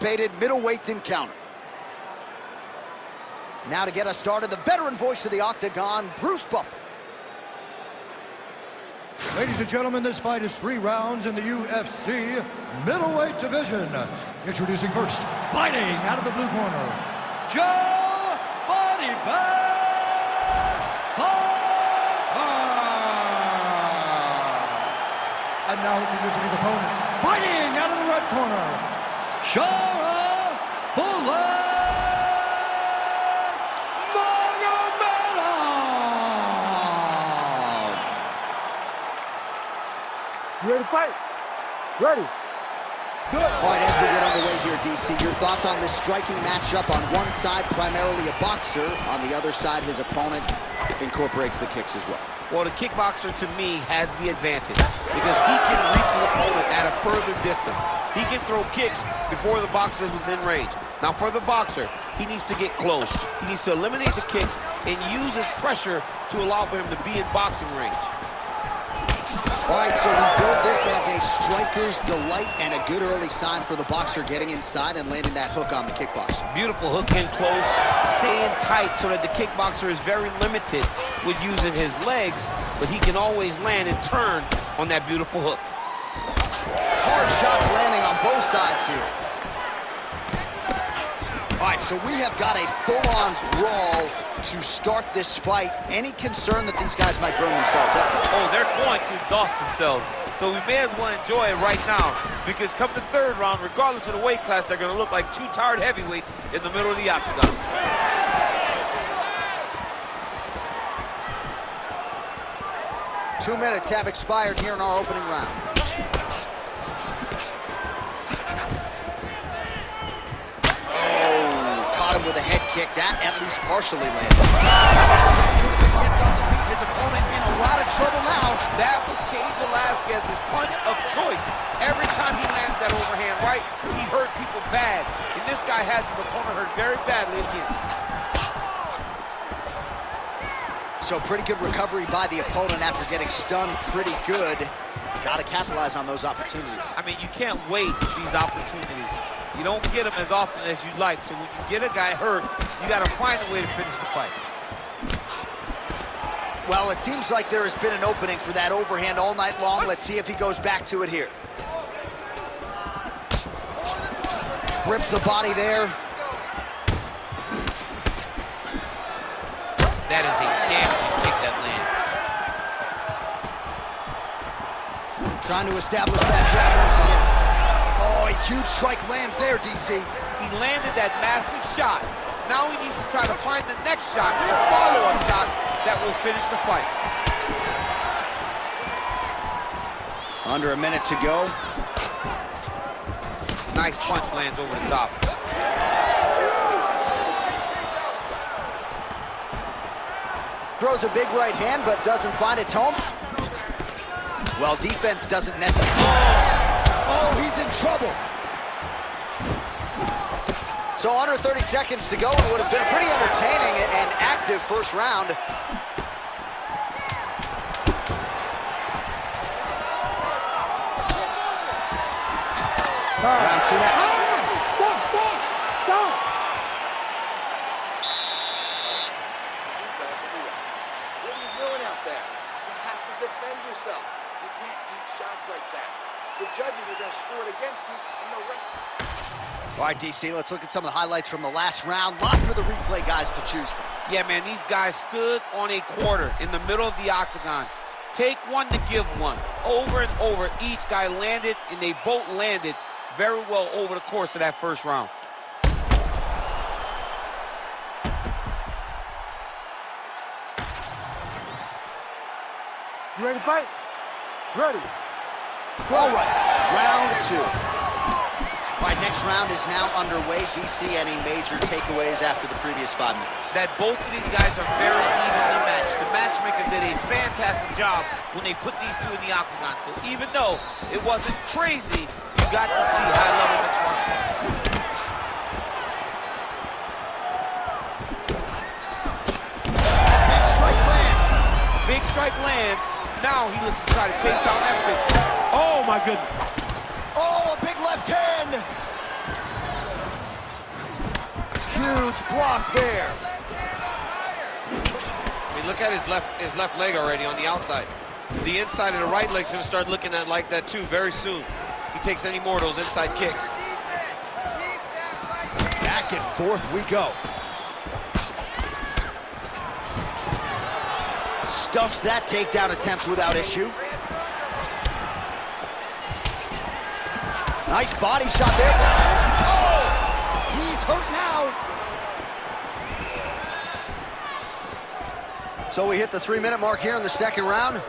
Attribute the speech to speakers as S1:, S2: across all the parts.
S1: anticipated middleweight encounter. Now to get us started, the veteran voice of the Octagon, Bruce Buffer.
S2: Ladies and gentlemen, this fight is 3 rounds in the UFC middleweight division. Introducing first, fighting out of the blue corner, Joe Body Bag Pyfer. And now introducing his opponent, fighting out of the red corner, Sharabutdin.
S3: You ready to fight? Ready.
S1: Good. All right, as we get underway here, DC, your thoughts on this striking matchup? On one side, primarily a boxer. On the other side, his opponent incorporates the kicks as well.
S4: Well, the kickboxer, to me, has the advantage because he can reach his opponent at a further distance. He can throw kicks before the boxer is within range. Now, for the boxer, he needs to get close. He needs to eliminate the kicks and use his pressure to allow for him to be in boxing range.
S1: All right, so we build this as a striker's delight and a good early sign for the boxer getting inside and landing that hook on the kickboxer.
S4: Beautiful hook in close, staying tight so that the kickboxer is very limited with using his legs, but he can always land and turn on that beautiful hook.
S1: Hard shots landing on both sides here. All right, so we have got a full-on brawl to start this fight. Any concern that these guys might burn themselves out?
S5: Oh, they're going to exhaust themselves. So we may as well enjoy it right now because come the third round, regardless of the weight class, they're going to look like 2 tired heavyweights in the middle of the octagon.
S1: 2 minutes have expired here in our opening round. With a head kick, that at least partially landed. Gets on the feet, his opponent in a lot of trouble now.
S4: That was Cain Velasquez's punch of choice. Every time he lands that overhand right, he hurt people bad. And this guy has his opponent hurt very badly again.
S1: So pretty good recovery by the opponent after getting stunned pretty good. Got to capitalize on those opportunities.
S5: I mean, you can't waste these opportunities. You don't get them as often as you'd like, so when you get a guy hurt, you got to find a way to finish the fight.
S1: Well, it seems like there has been an opening for that overhand all night long. Let's see if he goes back to it here. Rips the body there.
S4: That is a damaging kick that lands.
S1: Trying to establish that jab once again. Oh, a huge strike lands there, DC.
S4: He landed that massive shot. Now he needs to try to find the next shot, a follow-up shot that will finish the fight.
S1: Under a minute to go.
S4: Nice punch lands over the top.
S1: Throws a big right hand, but doesn't find its home. Well, defense doesn't necessarily... Oh, he's in trouble. So under 30 seconds to go in what has been a pretty entertaining and active first round. Round 2 next.
S3: Stop!
S6: What are you doing out there? You have to defend yourself. You can't eat shots like that. The judges are going to score it against you in the ring.
S1: All right, DC, let's look at some of the highlights from the last round. Lot for the replay guys to choose from.
S4: Yeah, man, these guys stood on a quarter in the middle of the octagon. Take one to give one. Over and over, each guy landed, and they both landed very well over the course of that first round.
S3: You ready to fight? Ready.
S1: All right, round 2. All right, next round is now underway. DC, any major takeaways after the previous 5 minutes?
S5: That both of these guys are very evenly matched. The matchmakers did a fantastic job when they put these two in the octagon. So even though it wasn't crazy, you got to see high-level mixed martial arts.
S1: Big strike lands.
S4: Big strike lands. Now he looks to try to chase down everything. Oh, my goodness.
S1: Oh, a big left hand. Huge block there.
S4: I mean, look at his left leg already on the outside. The inside of the right leg's gonna start looking at like that too very soon. If he takes any more of those inside kicks.
S1: Back and forth we go. Stuffs that takedown attempt without issue. Nice body shot there. Oh! He's hurt now. So we hit the 3-minute mark here in the second round.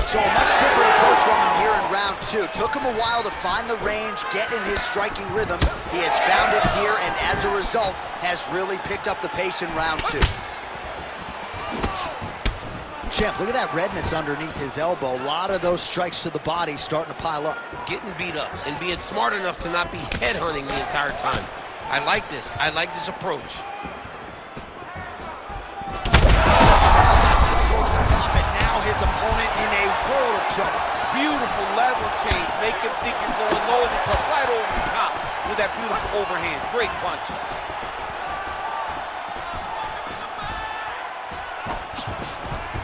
S1: So a much different approach from him here in round 2. Took him a while to find the range, get in his striking rhythm. He has found it here, and as a result, has really picked up the pace in round 2. Champ, look at that redness underneath his elbow. A lot of those strikes to the body starting to pile up.
S4: Getting beat up and being smart enough to not be headhunting the entire time. I like this. I like this approach.
S1: His opponent in a world of trouble.
S4: Beautiful lateral change. Make him think you're going low and come right over the top with that beautiful overhand. Great punch.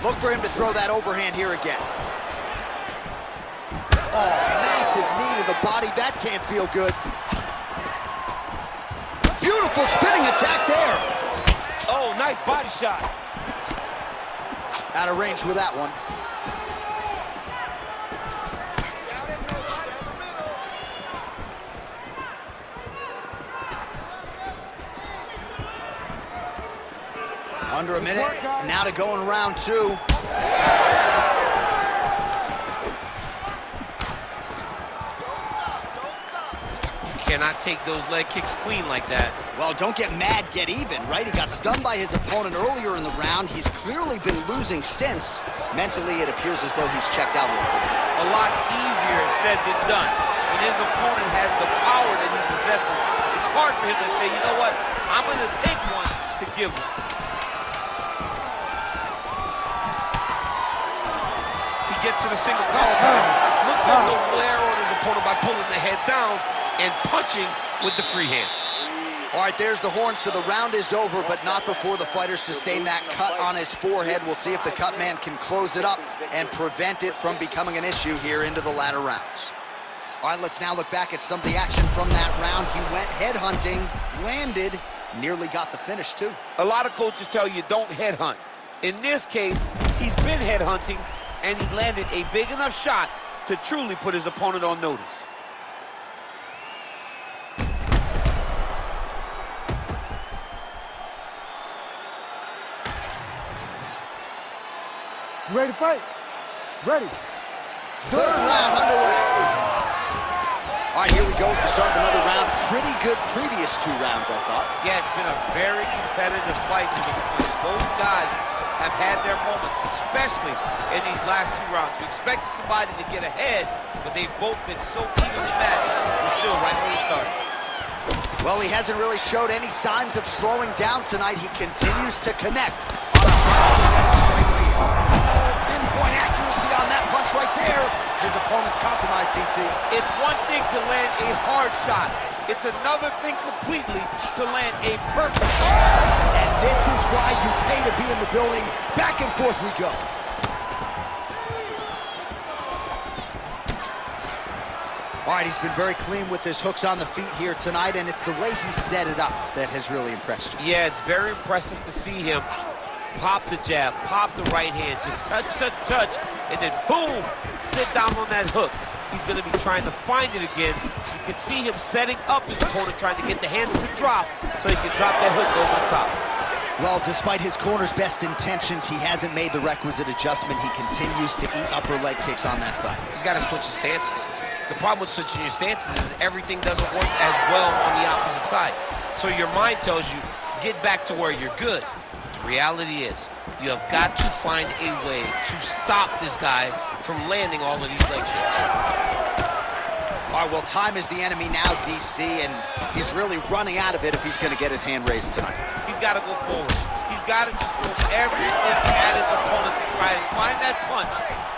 S1: Look for him to throw that overhand here again. Oh, massive knee to the body. That can't feel good. Beautiful spinning attack there.
S4: Oh, nice body shot.
S1: Out of range with that one. Under a minute, now to go in round 2.
S4: Cannot take those leg kicks clean like that.
S1: Well, don't get mad, get even, right? He got stunned by his opponent earlier in the round. He's clearly been losing since. Mentally, it appears as though he's checked out a little bit.
S4: A lot easier said than done. When his opponent has the power that he possesses, it's hard for him to say, you know what, I'm going to take one to give one. He gets to the single collar time. Look at the flare on his opponent by pulling the head down and punching with the free hand.
S1: All right, there's the horn, so the round is over, but not before the fighter sustained that cut on his forehead. We'll see if the cut man can close it up and prevent it from becoming an issue here into the latter rounds. All right, let's now look back at some of the action from that round. He went headhunting, landed, nearly got the finish, too.
S4: A lot of coaches tell you don't headhunt. In this case, he's been headhunting, and he landed a big enough shot to truly put his opponent on notice.
S3: You ready to fight? Ready.
S1: Third round underway. All right, here we go with the start of another round. Pretty good previous 2 rounds, I thought.
S4: Yeah, it's been a very competitive fight. Both guys have had their moments, especially in these last 2 rounds. You expected somebody to get ahead, but they've both been so evenly matched. We're still right where we started.
S1: Well, he hasn't really showed any signs of slowing down tonight. He continues to connect on a hard strike season. Pinpoint accuracy on that punch right there. His opponent's compromised, DC.
S4: It's one thing to land a hard shot. It's another thing completely to land a perfect shot.
S1: And this is why you pay to be in the building. Back and forth we go. All right, he's been very clean with his hooks on the feet here tonight, and it's the way he set it up that has really impressed you.
S4: Yeah, it's very impressive to see him pop the jab, pop the right hand, just touch, touch, touch, and then boom, sit down on that hook. He's going to be trying to find it again. You can see him setting up his opponent, trying to get the hands to drop so he can drop that hook over the top.
S1: Well, despite his corner's best intentions, he hasn't made the requisite adjustment. He continues to eat upper leg kicks on that thigh.
S4: He's got to switch his stances. The problem with switching your stances is everything doesn't work as well on the opposite side. So your mind tells you, get back to where you're good. The reality is, you have got to find a way to stop this guy from landing all of these leg kicks.
S1: All right, well, time is the enemy now, DC, and he's really running out of it if he's going to get his hand raised tonight.
S4: He's got to go forward. He's got to just throw everything at his opponent to try and find that punch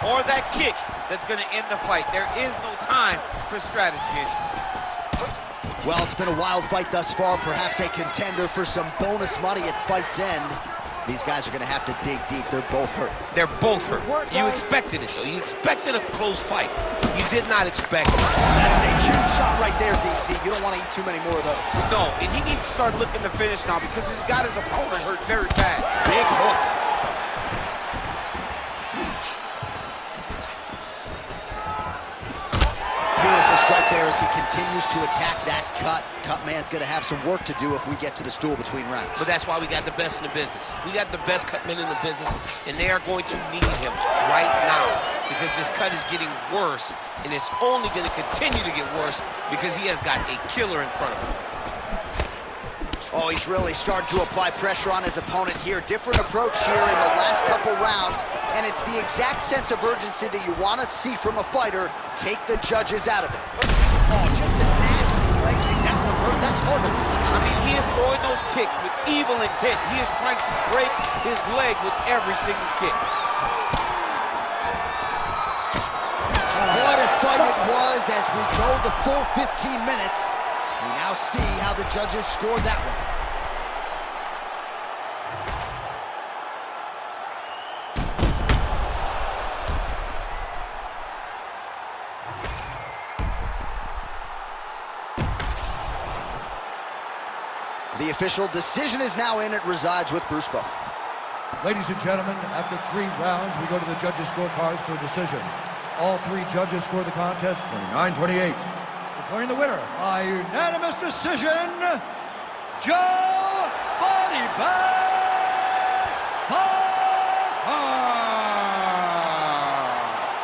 S4: or that kick that's going to end the fight. There is no time for strategy anymore.
S1: Well, it's been a wild fight thus far, perhaps a contender for some bonus money at fight's end. These guys are going to have to dig deep. They're both hurt.
S4: They're both hurt. You expected it, though. You expected a close fight. You did not expect it.
S1: That's a huge shot right there, DC. You don't want to eat too many more of those.
S4: No, and he needs to start looking to finish now because he's got his opponent hurt very bad.
S1: Big hook. Beautiful strike there as he continues to attack that cut. Cut man's going to have some work to do if we get to the stool between rounds.
S4: But that's why we got the best in the business. We got the best cut men in the business, and they are going to need him right now because this cut is getting worse, and it's only going to continue to get worse because he has got a killer in front of him.
S1: Oh, he's really starting to apply pressure on his opponent here. Different approach here in the last couple rounds, and it's the exact sense of urgency that you want to see from a fighter. Take the judges out of it. Oh, just a nasty leg kick. That one hurt. That's hard to watch.
S4: I mean, he is throwing those kicks with evil intent. He is trying to break his leg with every single kick.
S1: What a fight it was as we go the full 15 minutes. We now see how the judges scored that one. The official decision is now in. It resides with Bruce Buffer.
S2: Ladies and gentlemen, after 3 rounds, we go to the judges' scorecards for a decision. All 3 judges scored the contest 29-28. Declaring the winner by unanimous decision, Joe Body Bag